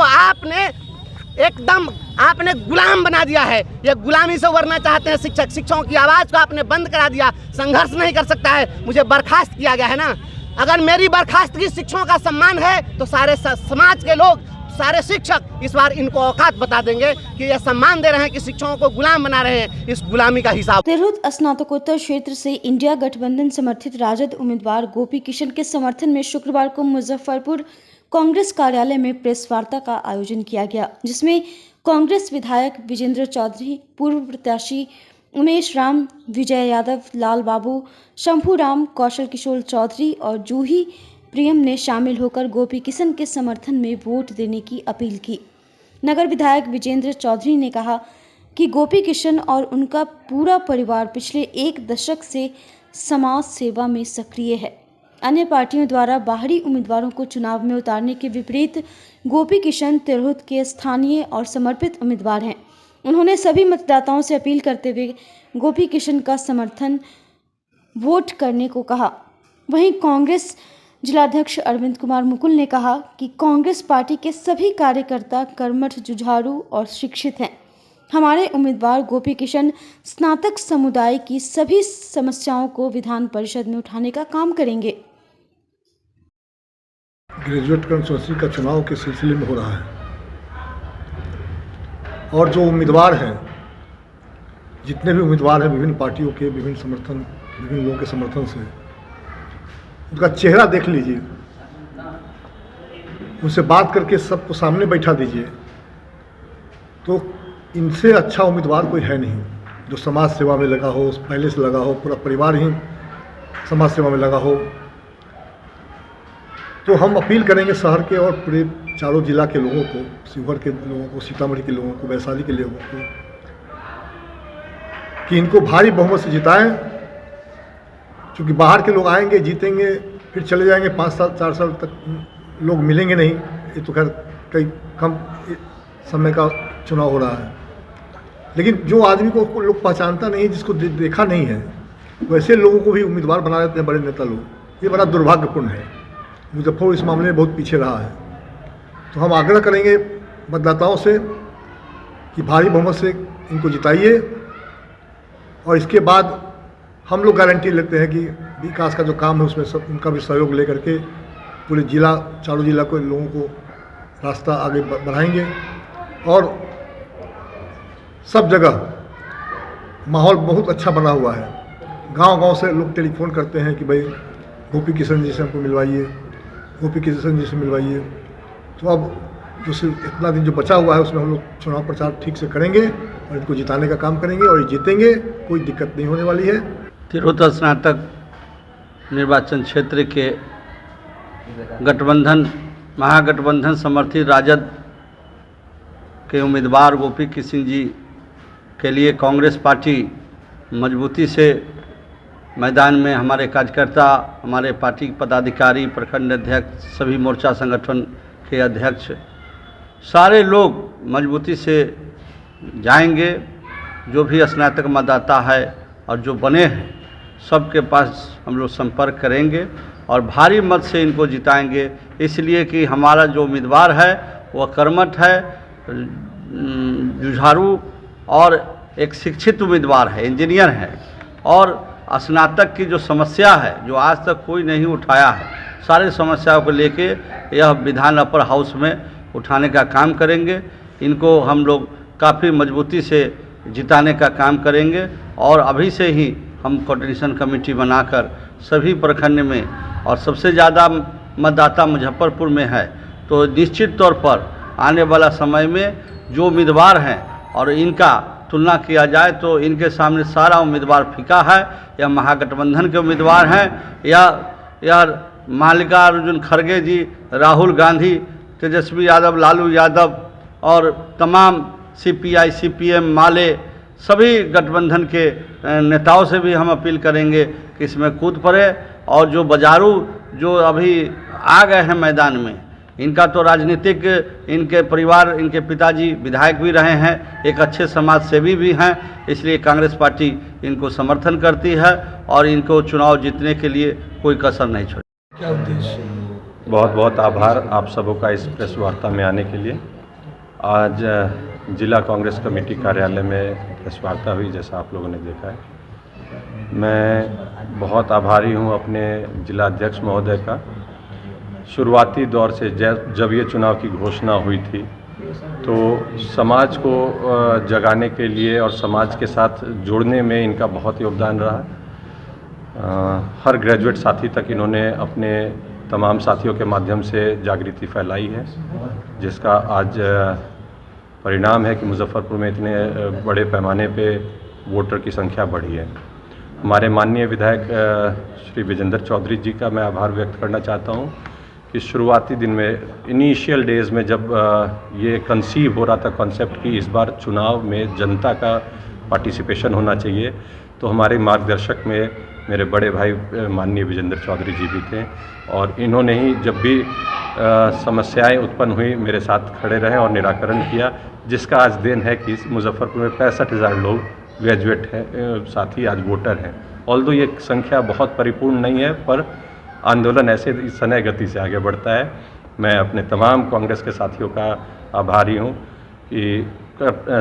आपने गुलाम बना दिया है। ये गुलामी से उबरना चाहते हैं शिक्षकों की आवाज़ को आपने बंद करा दिया। संघर्ष नहीं कर सकता है, मुझे बर्खास्त किया गया है ना। अगर मेरी बर्खास्तगी शिक्षकों का सम्मान है तो सारे समाज के लोग, सारे शिक्षक इस बार इनको औकात बता देंगे कि ये सम्मान दे रहे हैं कि शिक्षकों को गुलाम बना रहे हैं। इस गुलामी का हिसाब। तिरहुत स्नातकोत्तर क्षेत्र से इंडिया गठबंधन समर्थित राजद उम्मीदवार गोपी किशन के समर्थन में शुक्रवार को मुजफ्फरपुर कांग्रेस कार्यालय में प्रेस वार्ता का आयोजन किया गया, जिसमें कांग्रेस विधायक विजेंद्र चौधरी, पूर्व प्रत्याशी उमेश राम, विजय यादव, लाल बाबू, शंभू राम, कौशल किशोर चौधरी और जूही प्रियम ने शामिल होकर गोपी किशन के समर्थन में वोट देने की अपील की। नगर विधायक विजेंद्र चौधरी ने कहा कि गोपी किशन और उनका पूरा परिवार पिछले 1 दशक से समाज सेवा में सक्रिय है। अन्य पार्टियों द्वारा बाहरी उम्मीदवारों को चुनाव में उतारने के विपरीत गोपी किशन तिरहुत के स्थानीय और समर्पित उम्मीदवार हैं। उन्होंने सभी मतदाताओं से अपील करते हुए गोपी किशन का समर्थन वोट करने को कहा। वहीं कांग्रेस जिलाध्यक्ष अरविंद कुमार मुकुल ने कहा कि कांग्रेस पार्टी के सभी कार्यकर्ता कर्मठ, जुझारू और शिक्षित हैं। हमारे उम्मीदवार गोपी किशन स्नातक समुदाय की सभी समस्याओं को विधान परिषद में उठाने का काम करेंगे। ग्रेजुएट कंस्टिट्यूंसी का चुनाव के सिलसिले में हो रहा है और जो उम्मीदवार हैं, जितने भी उम्मीदवार हैं विभिन्न पार्टियों के, विभिन्न लोगों के समर्थन से, उनका चेहरा देख लीजिए, उनसे बात करके सबको सामने बैठा दीजिए, तो इनसे अच्छा उम्मीदवार कोई है नहीं जो समाज सेवा में लगा हो, पहले से लगा हो, पूरा परिवार ही समाज सेवा में लगा हो। तो हम अपील करेंगे शहर के और पूरे चारों जिला के लोगों को, शिवहर के लोगों को, सीतामढ़ी के लोगों को, वैशाली के लोगों को, कि इनको भारी बहुमत से जिताएं, क्योंकि बाहर के लोग आएंगे, जीतेंगे, फिर चले जाएंगे, 5 साल 4 साल तक लोग मिलेंगे नहीं। ये तो खैर कई कम समय का चुनाव हो रहा है, लेकिन जो आदमी को लोग पहचानता नहीं, जिसको देखा नहीं है, वैसे लोगों को भी उम्मीदवार बना देते हैं बड़े नेता लोग। ये बड़ा दुर्भाग्यपूर्ण है। मुजफ्फरपुर इस मामले में बहुत पीछे रहा है। तो हम आग्रह करेंगे मतदाताओं से कि भारी बहुमत से इनको जिताइए, और इसके बाद हम लोग गारंटी लेते हैं कि विकास का जो काम है उसमें सब उनका भी सहयोग लेकर के पूरे जिला, चारों जिला को, लोगों को रास्ता आगे बढ़ाएंगे। और सब जगह माहौल बहुत अच्छा बना हुआ है। गांव-गांव से लोग टेलीफोन करते हैं कि भाई गोपी किशन जी से हमको मिलवाइए, गोपी किशन जी से मिलवाइए। तो अब जो सिर्फ इतना दिन जो बचा हुआ है उसमें हम लोग चुनाव प्रचार ठीक से करेंगे और इनको जिताने का काम करेंगे, और ये जीतेंगे, कोई दिक्कत नहीं होने वाली है। तिरहुत स्नातक निर्वाचन क्षेत्र के गठबंधन, महागठबंधन समर्थित राजद के उम्मीदवार गोपी किशन जी के लिए कांग्रेस पार्टी मजबूती से मैदान में, हमारे कार्यकर्ता, हमारे पार्टी के पदाधिकारी, प्रखंड अध्यक्ष, सभी मोर्चा संगठन के अध्यक्ष, सारे लोग मजबूती से जाएंगे। जो भी स्नातक मतदाता है और जो बने हैं, सबके पास हम लोग संपर्क करेंगे और भारी मत से इनको जिताएंगे, इसलिए कि हमारा जो उम्मीदवार है वह कर्मठ है, जुझारू और एक शिक्षित उम्मीदवार है, इंजीनियर है, और स्नातक की जो समस्या है जो आज तक कोई नहीं उठाया है, सारे समस्याओं को लेके यह विधान अपर हाउस में उठाने का काम करेंगे। इनको हम लोग काफ़ी मजबूती से जिताने का काम करेंगे, और अभी से ही हम कोऑर्डिनेशन कमेटी बनाकर सभी प्रखंड में, और सबसे ज़्यादा मतदाता मुजफ्फरपुर में है, तो निश्चित तौर पर आने वाला समय में जो उम्मीदवार हैं और इनका तुलना किया जाए तो इनके सामने सारा उम्मीदवार फीका है। या महागठबंधन के उम्मीदवार हैं, या मल्लिकार्जुन खड़गे जी, राहुल गांधी, तेजस्वी यादव, लालू यादव और तमाम CPI, CPM, माले, सभी गठबंधन के नेताओं से भी हम अपील करेंगे कि इसमें कूद पड़े। और जो बाजारू जो अभी आ गए हैं मैदान में, इनका तो राजनीतिक, इनके परिवार, इनके पिताजी विधायक भी रहे हैं, एक अच्छे समाज सेवी भी हैं, इसलिए कांग्रेस पार्टी इनको समर्थन करती है और इनको चुनाव जीतने के लिए कोई कसर नहीं छोड़ी। क्या उद्देश्य? बहुत बहुत आभार आप सबों का इस प्रेस वार्ता में आने के लिए। आज जिला कांग्रेस कमेटी कार्यालय में प्रेस वार्ता हुई, जैसा आप लोगों ने देखा है। मैं बहुत आभारी हूं अपने जिला अध्यक्ष महोदय का। शुरुआती दौर से जब ये चुनाव की घोषणा हुई थी तो समाज को जगाने के लिए और समाज के साथ जुड़ने में इनका बहुत योगदान रहा। हर ग्रेजुएट साथी तक इन्होंने अपने तमाम साथियों के माध्यम से जागृति फैलाई है, जिसका आज परिणाम है कि मुजफ्फरपुर में इतने बड़े पैमाने पे वोटर की संख्या बढ़ी है। हमारे माननीय विधायक श्री विजेंद्र चौधरी जी का मैं आभार व्यक्त करना चाहता हूँ कि शुरुआती दिन में, इनिशियल डेज़ में जब ये कंसीव हो रहा था कॉन्सेप्ट कि इस बार चुनाव में जनता का पार्टिसिपेशन होना चाहिए, तो हमारे मार्गदर्शक में मेरे बड़े भाई माननीय विजेंद्र चौधरी जी भी थे, और इन्होंने ही जब भी समस्याएं उत्पन्न हुई मेरे साथ खड़े रहे और निराकरण किया, जिसका आज दिन है कि मुजफ्फरपुर में 65,000 लोग ग्रेजुएट हैं, साथी आज वोटर हैं। ऑल्दो ये संख्या बहुत परिपूर्ण नहीं है, पर आंदोलन ऐसे सनय गति से आगे बढ़ता है। मैं अपने तमाम कांग्रेस के साथियों का आभारी हूँ कि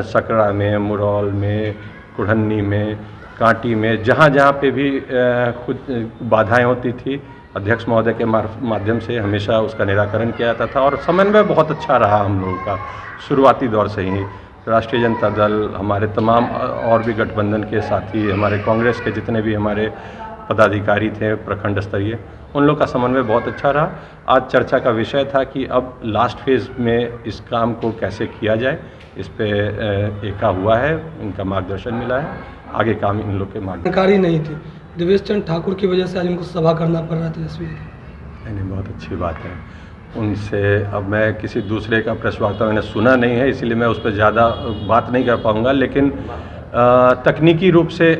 सकरा में, मुरौल में, कुढ़न्नी में, कांटी में, जहाँ जहाँ पे भी कुछ बाधाएं होती थी, अध्यक्ष महोदय के माध्यम से हमेशा उसका निराकरण किया जाता था, और समन्वय बहुत अच्छा रहा हम लोगों का शुरुआती दौर से ही। राष्ट्रीय जनता दल, हमारे तमाम और भी गठबंधन के साथी, हमारे कांग्रेस के जितने भी हमारे पदाधिकारी थे प्रखंड स्तरीय, उन लोग का समन्वय बहुत अच्छा रहा। आज चर्चा का विषय था कि अब लास्ट फेज़ में इस काम को कैसे किया जाए, इस पे एका हुआ है, इनका मार्गदर्शन मिला है, आगे काम इन लोग के जानकारी नहीं थी। देवेश चंद्र ठाकुर की वजह से आज इनको सभा करना पड़ रहा था। नहीं, बहुत अच्छी बात है। उनसे अब मैं किसी दूसरे का प्रेस वार्ता मैंने सुना नहीं है, इसीलिए मैं उस पर ज़्यादा बात नहीं कर पाऊँगा, लेकिन तकनीकी रूप से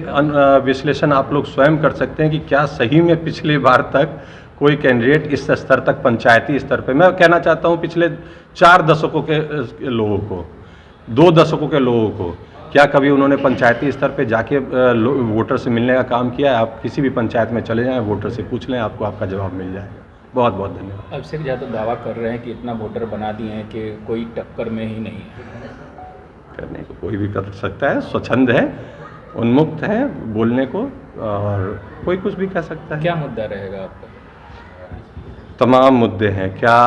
विश्लेषण आप लोग स्वयं कर सकते हैं कि क्या सही में पिछली बार तक कोई कैंडिडेट इस स्तर तक पंचायती स्तर पे, मैं कहना चाहता हूं पिछले 4 दशकों के लोगों को, 2 दशकों के लोगों को, क्या कभी उन्होंने पंचायती स्तर पे जाके वोटर से मिलने का काम किया है? आप किसी भी पंचायत में चले जाएं, वोटर से पूछ लें, आपको आपका जवाब मिल जाएगा। बहुत बहुत धन्यवाद। अभिषेक यादव दावा कर रहे हैं कि इतना वोटर बना दिए हैं कि कोई टक्कर में ही नहीं है। करने को कोई भी कर सकता है, स्वच्छंद है, उन्मुक्त है बोलने को, और कोई कुछ भी कह सकता है। क्या मुद्दा रहेगा आपका? तमाम मुद्दे हैं, क्या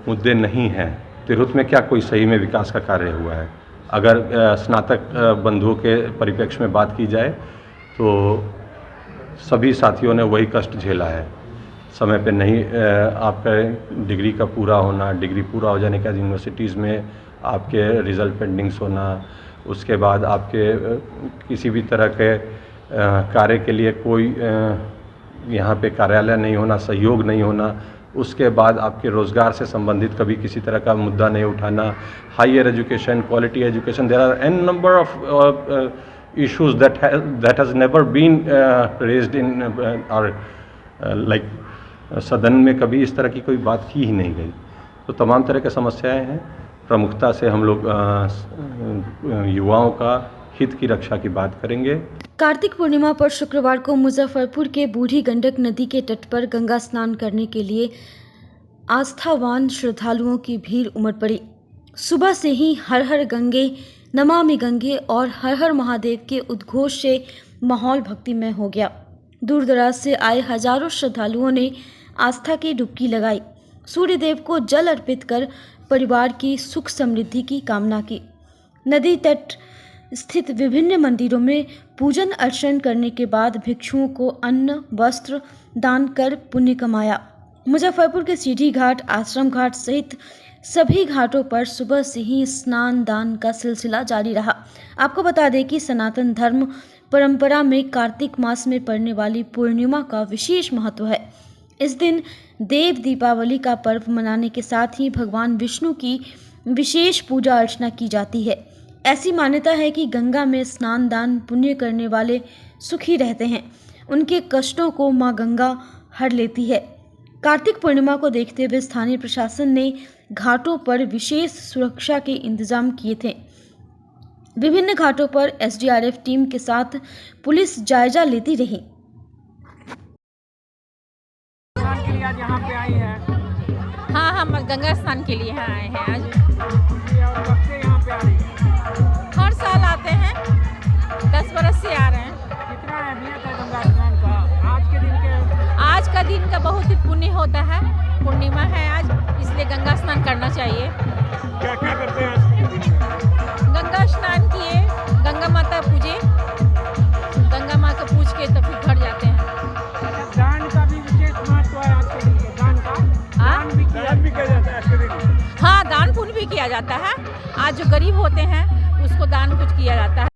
मुद्दे नहीं हैं? तिरहुत में क्या कोई सही में विकास का कार्य हुआ है? अगर स्नातक बंधुओं के परिप्रेक्ष्य में बात की जाए तो सभी साथियों ने वही कष्ट झेला है। समय पे नहीं आपका डिग्री का पूरा होना, डिग्री पूरा हो जाने के बाद यूनिवर्सिटीज़ में आपके रिज़ल्ट पेंडिंग्स होना, उसके बाद आपके किसी भी तरह के कार्य के लिए कोई यहाँ पे कार्यालय नहीं होना, सहयोग नहीं होना, उसके बाद आपके रोज़गार से संबंधित कभी किसी तरह का मुद्दा नहीं उठाना, higher education, quality education, there are an number of issues that has never been raised in और लाइक सदन में कभी इस तरह की कोई बात की ही नहीं गई। तो तमाम तरह की समस्याएं हैं। प्रमुखता से हम लोग युवाओं का हित की रक्षा की बात करेंगे। कार्तिक पूर्णिमा पर शुक्रवार को मुजफ्फरपुर के बूढ़ी गंडक नदी के तट पर गंगा स्नान करने के लिए आस्थावान श्रद्धालुओं की भीड़ उमड़ पड़ी। सुबह से ही हर हर गंगे, नमामि गंगे और हर हर महादेव के उद्घोष से माहौल भक्तिमय हो गया। दूर दराज से आए हजारों श्रद्धालुओं ने आस्था की डुबकी लगाई, सूर्यदेव को जल अर्पित कर परिवार की सुख समृद्धि की कामना की। नदी तट स्थित विभिन्न मंदिरों में पूजन अर्चन करने के बाद भिक्षुओं को अन्न वस्त्र दान कर पुण्य कमाया। मुजफ्फरपुर के सीढ़ी घाट, आश्रम घाट सहित सभी घाटों पर सुबह से ही स्नान दान का सिलसिला जारी रहा। आपको बता दें कि सनातन धर्म परंपरा में कार्तिक मास में पड़ने वाली पूर्णिमा का विशेष महत्व है। इस दिन देव दीपावली का पर्व मनाने के साथ ही भगवान विष्णु की विशेष पूजा अर्चना की जाती है। ऐसी मान्यता है कि गंगा में स्नान दान पुण्य करने वाले सुखी रहते हैं, उनके कष्टों को मां गंगा हर लेती है। कार्तिक पूर्णिमा को देखते हुए स्थानीय प्रशासन ने घाटों पर विशेष सुरक्षा के इंतजाम किए थे। विभिन्न घाटों पर एसडीआरएफ टीम के साथ पुलिस जायजा लेती रही। यहाँ पे आई है? हाँ, हम गंगा स्नान के लिए यहाँ आए हैं आज। और कब से यहाँ पे आ रही है? हर साल आते हैं, 10 बरस से आ रहे हैं। कितना अहमियत है गंगा स्नान का? आज का दिन का बहुत ही पुण्य होता है, पूर्णिमा है आज, इसलिए गंगा स्नान करना चाहिए। क्या क्या करते हैं आज के दिन में? गंगा स्नान किए, गंगा माता पूजे, गंगा माँ को पूछ के तो फिर घर जाते हैं। दान का भी विशेष महत्व है आज के दिन के, दान का दान भी किया जाता है आज के दिन। हाँ, दान पुण्य भी किया जाता है। आज जो गरीब होते हैं उसको दान कुछ किया जाता है।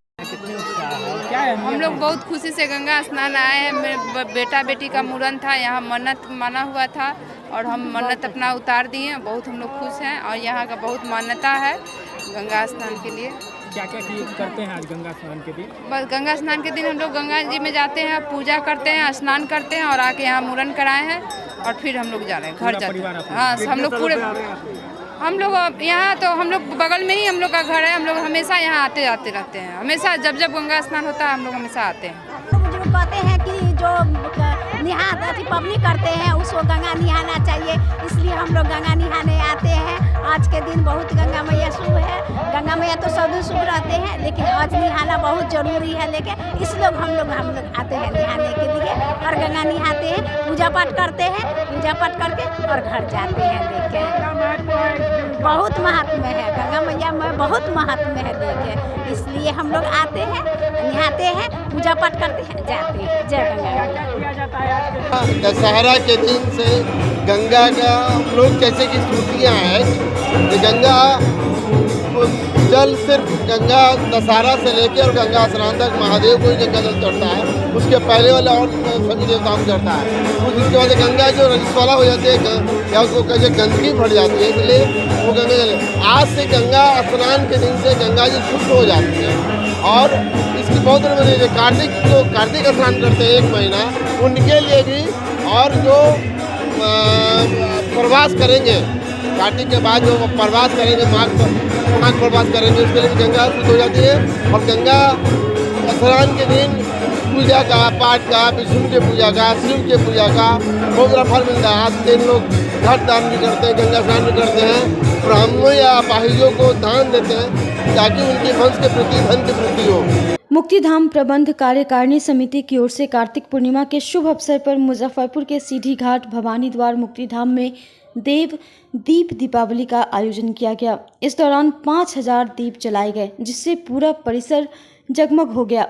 हम लोग बहुत खुशी से गंगा स्नान आए हैं। मेरे बेटा बेटी का मुरन था, यहाँ मन्नत माना हुआ था और हम मन्नत अपना उतार दिए। बहुत हम लोग खुश हैं और यहाँ का बहुत मान्यता है गंगा स्नान के लिए। क्या क्या करते हैं आज गंगा स्नान के दिन? बस गंगा स्नान के दिन हम लोग गंगा जी में जाते हैं, पूजा करते हैं, स्नान करते हैं और आके यहाँ मुरन कराए हैं और फिर हम लोग जा रहे हैं घर जाते हैं। हाँ, हम लोग पूरे हम लोग यहाँ तो हम लोग बगल में ही हम लोग का घर है। हम लोग हमेशा यहाँ आते जाते रहते हैं, हमेशा जब जब गंगा स्नान होता है हम लोग हमेशा आते हैं। बुजुर्ग कहते हैं कि जो पबनी करते हैं उसको गंगा नहाना चाहिए, इसलिए हम लोग गंगा नहाने आते हैं। आज के दिन बहुत गंगा मैया शुभ है। गंगा मैया तो सदैव शुभ रहते हैं, लेकिन आज नहाना बहुत जरूरी है। लेकिन इसलिए हम लोग आते हैं नहाने के लिए और गंगा नहाते हैं, पूजा पाठ करते हैं, पूजा पाठ करके और घर जाते हैं। देखें बहुत महात्म है गंगा मैया में, बहुत महात्म है। देखें इसलिए हम लोग आते हैं, नहाते हैं, पूजा पाठ करते हैं, जाते हैं। जय गंगा। दशहरा के दिन से गंगा का हम लोग जैसे कि स्मृतियाँ हैं कि गंगा जल सिर्फ गंगा दशहरा से लेकर और गंगा स्नान तक महादेव को ही गंगा जल चढ़ता है, उसके पहले वाला और सभी देवताओं को चढ़ता है। उसके बाद गंगा जो रजस्वला हो जाती है या उसको कैसे गंदगी भर जाती है, इसलिए वो गंगा जल। आज से गंगा स्नान के दिन से गंगा जी शुद्ध हो जाती है और इसकी बहुत बड़ी वजह है। कार्तिक स्नान करते हैं 1 महीना, उनके लिए भी, और जो प्रवास करेंगे कार्तिक के बाद, जो प्रवास करेंगे माघ प्रवास करेंगे, उसके लिए भी गंगा शुद्ध हो जाती है। और गंगा स्नान के दिन पूजा का, पाठ का, विष्णु के पूजा का, शिव के पूजा का बहुत बड़ा फल मिलता है। आज 3 लोग घट दान भी करते हैं, गंगा स्नान भी करते हैं, ब्राह्मणों या अपाहिजों को दान देते हैं ताकि उनके वंश के प्रति धन की वृद्धि हो। मुक्तिधाम प्रबंध कार्यकारिणी समिति की ओर से कार्तिक पूर्णिमा के शुभ अवसर पर मुजफ्फरपुर के सीढ़ी घाट भवानी द्वार मुक्तिधाम में देव दीप दीपावली का आयोजन किया गया। इस दौरान 5000 दीप जलाए गए, जिससे पूरा परिसर जगमग हो गया।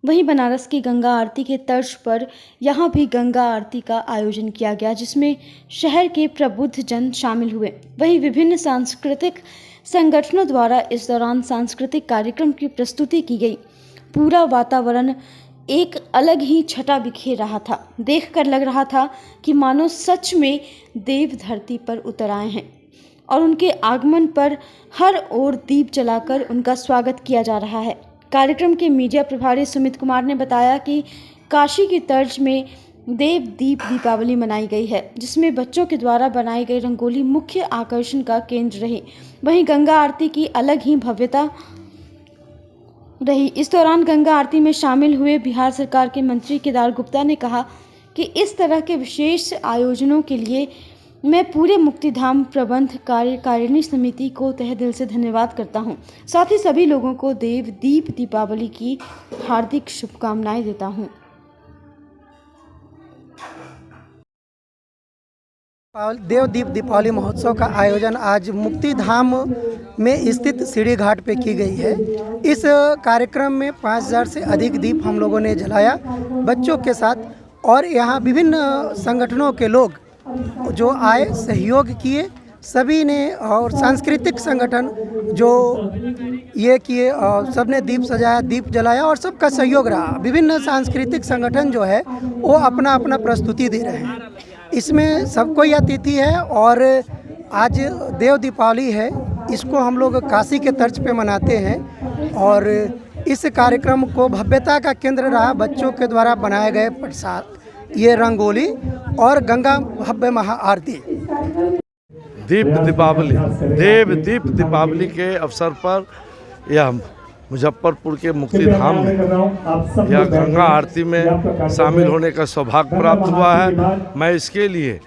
वहीं बनारस की गंगा आरती के तर्ज पर यहाँ भी गंगा आरती का आयोजन किया गया, जिसमें शहर के प्रबुद्ध जन शामिल हुए। वहीं विभिन्न सांस्कृतिक संगठनों द्वारा इस दौरान सांस्कृतिक कार्यक्रम की प्रस्तुति की गई। पूरा वातावरण एक अलग ही छटा बिखेर रहा था। देखकर लग रहा था कि मानो सच में देव धरती पर उतर आए हैं और उनके आगमन पर हर ओर दीप जलाकर उनका स्वागत किया जा रहा है। कार्यक्रम के मीडिया प्रभारी सुमित कुमार ने बताया कि काशी की तर्ज में देव दीप दीपावली मनाई गई है, जिसमें बच्चों के द्वारा बनाई गई रंगोली मुख्य आकर्षण का केंद्र रही। वहीं गंगा आरती की अलग ही भव्यता रही। इस दौरान गंगा आरती में शामिल हुए बिहार सरकार के मंत्री केदार गुप्ता ने कहा कि इस तरह के विशेष आयोजनों के लिए मैं पूरे मुक्तिधाम प्रबंध कार्यकारिणी समिति को तहे दिल से धन्यवाद करता हूं। साथ ही सभी लोगों को देव दीप दीपावली की हार्दिक शुभकामनाएं देता हूं। देव दीप दीपावली महोत्सव का आयोजन आज मुक्तिधाम में स्थित सीढ़ी घाट पे की गई है। इस कार्यक्रम में 5000 से अधिक दीप हम लोगों ने जलाया बच्चों के साथ, और यहाँ विभिन्न संगठनों के लोग जो आए सहयोग किए सभी ने, और सांस्कृतिक संगठन जो ये किए और सब ने दीप सजाया, दीप जलाया और सबका सहयोग रहा। विभिन्न सांस्कृतिक संगठन जो है वो अपना अपना प्रस्तुति दे रहे हैं। इसमें सब कोई अतिथि है और आज देव दीपावली है, इसको हम लोग काशी के तर्ज पे मनाते हैं और इस कार्यक्रम को भव्यता का केंद्र रहा बच्चों के द्वारा बनाए गए प्रसाद, ये रंगोली और गंगा भव्य महाआरती। दीप दीपावली, देव दीप दीपावली के अवसर पर यह मुजफ्फरपुर के मुक्तिधाम में यह गंगा आरती में शामिल होने का सौभाग्य प्राप्त हुआ है। मैं इसके लिए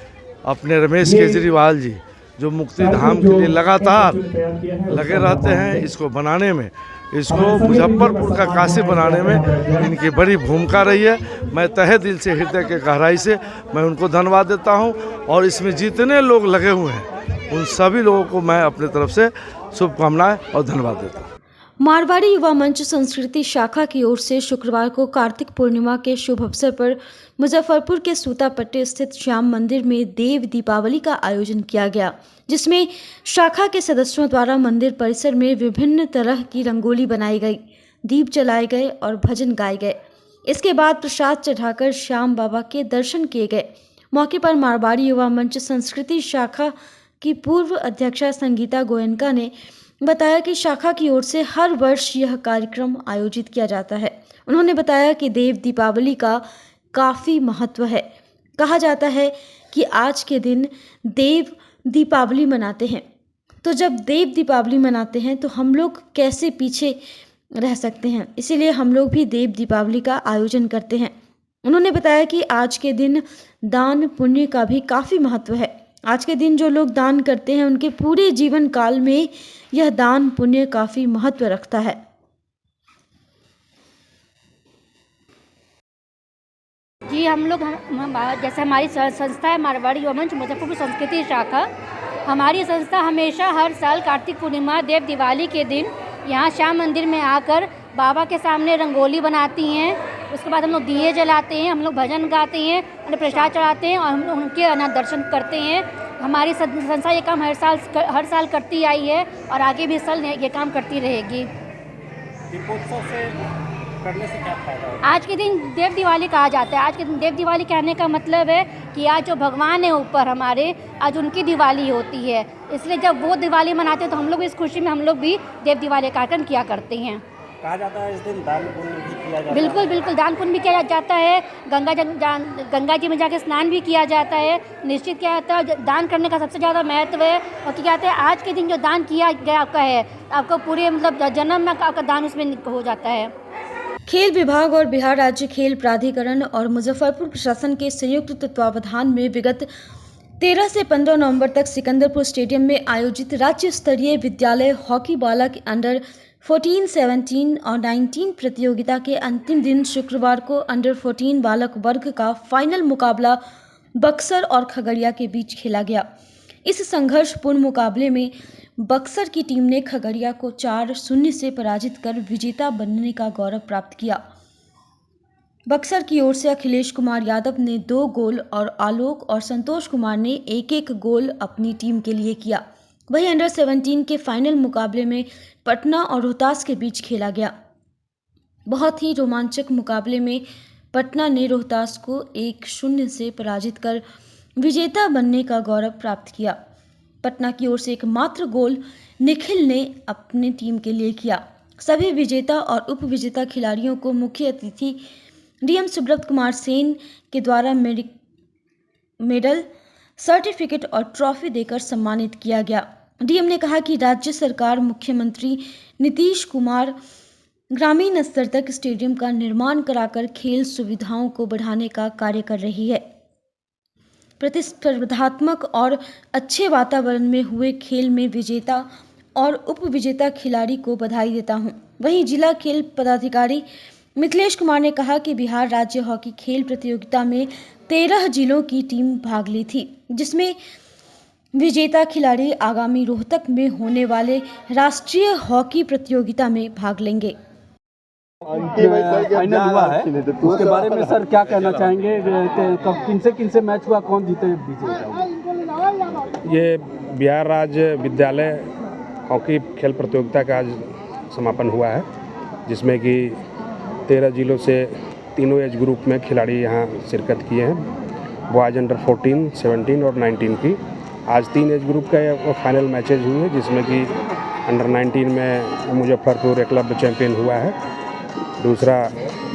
अपने रमेश केजरीवाल जी जो मुक्तिधाम के लिए लगातार लगे रहते हैं इसको बनाने में, इसको मुजफ्फरपुर का काशी बनाने में इनकी बड़ी भूमिका रही है। मैं तहे दिल से, हृदय के गहराई से मैं उनको धन्यवाद देता हूं और इसमें जितने लोग लगे हुए हैं उन सभी लोगों को मैं अपने तरफ से शुभकामनाएं और धन्यवाद देता हूं। मारवाड़ी युवा मंच संस्कृति शाखा की ओर से शुक्रवार को कार्तिक पूर्णिमा के शुभ अवसर पर मुजफ्फरपुर के सूतापट्टी स्थित श्याम मंदिर में देव दीपावली का आयोजन किया गया, जिसमें शाखा के सदस्यों द्वारा मंदिर परिसर में विभिन्न तरह की रंगोली बनाई गई, दीप जलाए गए और भजन गाए गए। इसके बाद प्रसाद चढ़ाकर श्याम बाबा के दर्शन किए गए। मौके पर मारवाड़ी युवा मंच संस्कृति शाखा की पूर्व अध्यक्षा संगीता गोयनका ने बताया कि शाखा की ओर से हर वर्ष यह कार्यक्रम आयोजित किया जाता है। उन्होंने बताया कि देव दीपावली का काफ़ी महत्व है। कहा जाता है कि आज के दिन देव दीपावली मनाते हैं, तो जब देव दीपावली मनाते हैं तो हम लोग कैसे पीछे रह सकते हैं, इसीलिए हम लोग भी देव दीपावली का आयोजन करते हैं। उन्होंने बताया कि आज के दिन दान पुण्य का भी काफ़ी महत्व है। आज के दिन जो लोग दान करते हैं उनके पूरे जीवन काल में यह दान पुण्य काफ़ी महत्व रखता है। जी हम लोग जैसे हमारी संस्था है मारवाड़ी युवा मंच मुजफ्फरपुर संस्कृति शाखा, हमारी संस्था हमेशा हर साल कार्तिक पूर्णिमा देव दिवाली के दिन यहाँ श्याम मंदिर में आकर बाबा के सामने रंगोली बनाती हैं। उसके बाद हम लोग दिए जलाते हैं, हम लोग भजन गाते हैं, उन्हें प्रसाद चढ़ाते हैं और हम लोग उनके दर्शन करते हैं। हमारी संस्था ये काम हर साल करती आई है और आगे भी इस साल ये काम करती रहेगी। दीपोत्सव से करने से क्या फायदा होगा? आज के दिन देव दिवाली कहा जाता है। आज के दिन देव दिवाली कहने का मतलब है कि आज जो भगवान है ऊपर हमारे, आज उनकी दिवाली होती है। इसलिए जब वो दिवाली मनाते हैं तो हम लोग इस खुशी में हम लोग भी देव दिवाली कार्यक्रम किया करते हैं। कहा जाता है इस दिन दान पुण्य भी किया जाता है। बिल्कुल बिल्कुल, दान पुण्य भी किया जाता है। गंगा जी में जाके स्नान भी किया जाता है। निश्चित क्या होता है, दान करने का सबसे ज़्यादा महत्व है। और क्या कहते हैं, आज के दिन जो दान किया गया आपका है, आपको पूरे मतलब जन्म में आपका दान उसमें हो जाता है। खेल विभाग और बिहार राज्य खेल प्राधिकरण और मुजफ्फरपुर प्रशासन के संयुक्त तत्वावधान में विगत 13 से 15 नवंबर तक सिकंदरपुर स्टेडियम में आयोजित राज्य स्तरीय विद्यालय हॉकी बालक अंडर 14, 17 और 19 प्रतियोगिता के अंतिम दिन शुक्रवार को अंडर 14 बालक वर्ग का फाइनल मुकाबला बक्सर और खगड़िया के बीच खेला गया। इस संघर्षपूर्ण मुकाबले में बक्सर की टीम ने खगड़िया को 4-0 से पराजित कर विजेता बनने का गौरव प्राप्त किया। बक्सर की ओर से अखिलेश कुमार यादव ने 2 गोल और आलोक और संतोष कुमार ने 1-1 गोल अपनी टीम के लिए किया। वहीं अंडर 17 के फाइनल मुकाबले में पटना और रोहतास के बीच खेला गया। बहुत ही रोमांचक मुकाबले में पटना ने रोहतास को 1-0 से पराजित कर विजेता बनने का गौरव प्राप्त किया। पटना की ओर से एकमात्र गोल निखिल ने अपनी टीम के लिए किया। सभी विजेता और उप विजेता खिलाड़ियों को मुख्य अतिथि डीएम सुब्रत कुमार सेन के द्वारा मेडल, सर्टिफिकेट और ट्रॉफी देकर सम्मानित किया गया। डीएम ने कहा कि राज्य सरकार मुख्यमंत्री नीतीश कुमार ग्रामीण स्तर तक स्टेडियम का निर्माण कराकर खेल सुविधाओं को बढ़ाने का कार्य कर रही है। प्रतिस्पर्धात्मक और अच्छे वातावरण में हुए खेल में विजेता और उप विजेता खिलाड़ी को बधाई देता हूं। वहीं जिला खेल पदाधिकारी मिथिलेश कुमार ने कहा कि बिहार राज्य हॉकी खेल प्रतियोगिता में 13 जिलों की टीम भाग ली थी, जिसमें विजेता खिलाड़ी आगामी रोहतक में होने वाले राष्ट्रीय हॉकी प्रतियोगिता में भाग लेंगे। फाइनल हुआ है, उसके बारे में सर क्या कहना चाहेंगे? किन से मैच हुआ, कौन जीते विजेता? ये बिहार राज्य विद्यालय हॉकी खेल प्रतियोगिता का आज समापन हुआ है, जिसमें कि 13 जिलों से तीनों एज ग्रुप में खिलाड़ी यहाँ शिरकत किए हैं। बॉयज़ अंडर 14, 17 और 19 की आज 3 एज ग्रुप का फाइनल मैचेज हुए, जिसमें कि अंडर 19 में मुजफ्फरपुर एकलव्य चैंपियन हुआ है, दूसरा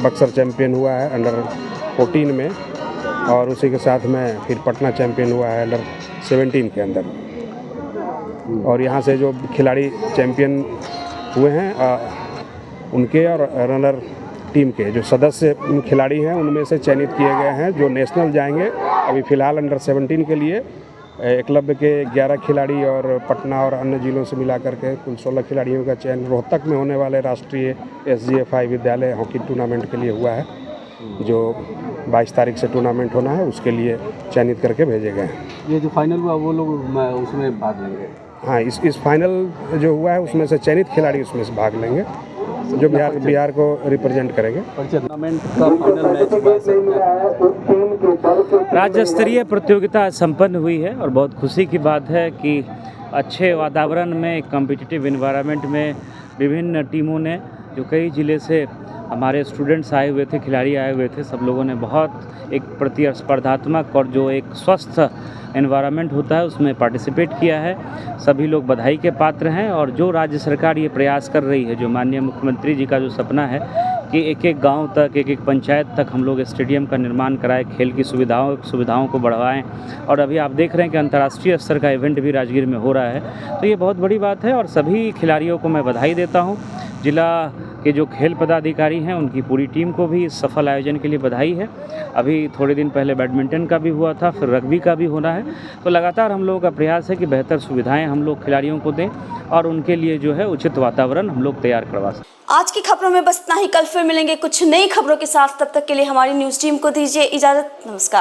बक्सर चैंपियन हुआ है अंडर 14 में, और उसी के साथ में फिर पटना चैंपियन हुआ है अंडर 17 के अंदर। और यहाँ से जो खिलाड़ी चैंपियन हुए हैं उनके और रनर टीम के जो सदस्य खिलाड़ी हैं उनमें से चयनित किए गए हैं जो नेशनल जाएंगे। अभी फ़िलहाल अंडर 17 के लिए एकलव्य के 11 खिलाड़ी और पटना और अन्य जिलों से मिला करके कुल 16 खिलाड़ियों का चयन रोहतक में होने वाले राष्ट्रीय SGFI विद्यालय हॉकी टूर्नामेंट के लिए हुआ है, जो 22 तारीख से टूर्नामेंट होना है, उसके लिए चयनित करके भेजे गए हैं। ये जो फाइनल हुआ वो लोग उसमें भाग लेंगे? हाँ, इस फाइनल जो हुआ है उसमें से चयनित खिलाड़ी उसमें से भाग लेंगे जो बिहार को रिप्रेजेंट करेंगे। टूर्नामेंट का फाइनल मैच राज्य स्तरीय प्रतियोगिता संपन्न हुई है और बहुत खुशी की बात है कि अच्छे वातावरण में, कॉम्पिटिटिव एनवायरनमेंट में विभिन्न टीमों ने, जो कई ज़िले से हमारे स्टूडेंट्स आए हुए थे, खिलाड़ी आए हुए थे, सब लोगों ने बहुत एक प्रतिस्पर्धात्मक और जो एक स्वस्थ एनवायरनमेंट होता है उसमें पार्टिसिपेट किया है। सभी लोग बधाई के पात्र हैं। और जो राज्य सरकार ये प्रयास कर रही है, जो माननीय मुख्यमंत्री जी का जो सपना है कि एक गांव तक, एक पंचायत तक हम लोग स्टेडियम का निर्माण कराएं, खेल की सुविधाओं को बढ़वाएं, और अभी आप देख रहे हैं कि अंतर्राष्ट्रीय स्तर का इवेंट भी राजगीर में हो रहा है, तो ये बहुत बड़ी बात है। और सभी खिलाड़ियों को मैं बधाई देता हूँ। जिला के जो खेल पदाधिकारी हैं उनकी पूरी टीम को भी इस सफल आयोजन के लिए बधाई है। अभी थोड़े दिन पहले बैडमिंटन का भी हुआ था, फिर रग्बी का भी होना है, तो लगातार हम लोगों का प्रयास है कि बेहतर सुविधाएं हम लोग खिलाड़ियों को दें और उनके लिए जो है उचित वातावरण हम लोग तैयार करवा सकें। आज की खबरों में बस इतना ही। कल फिर मिलेंगे कुछ नई खबरों के साथ। तब तक के लिए हमारी न्यूज़ टीम को दीजिए इजाज़त। नमस्कार।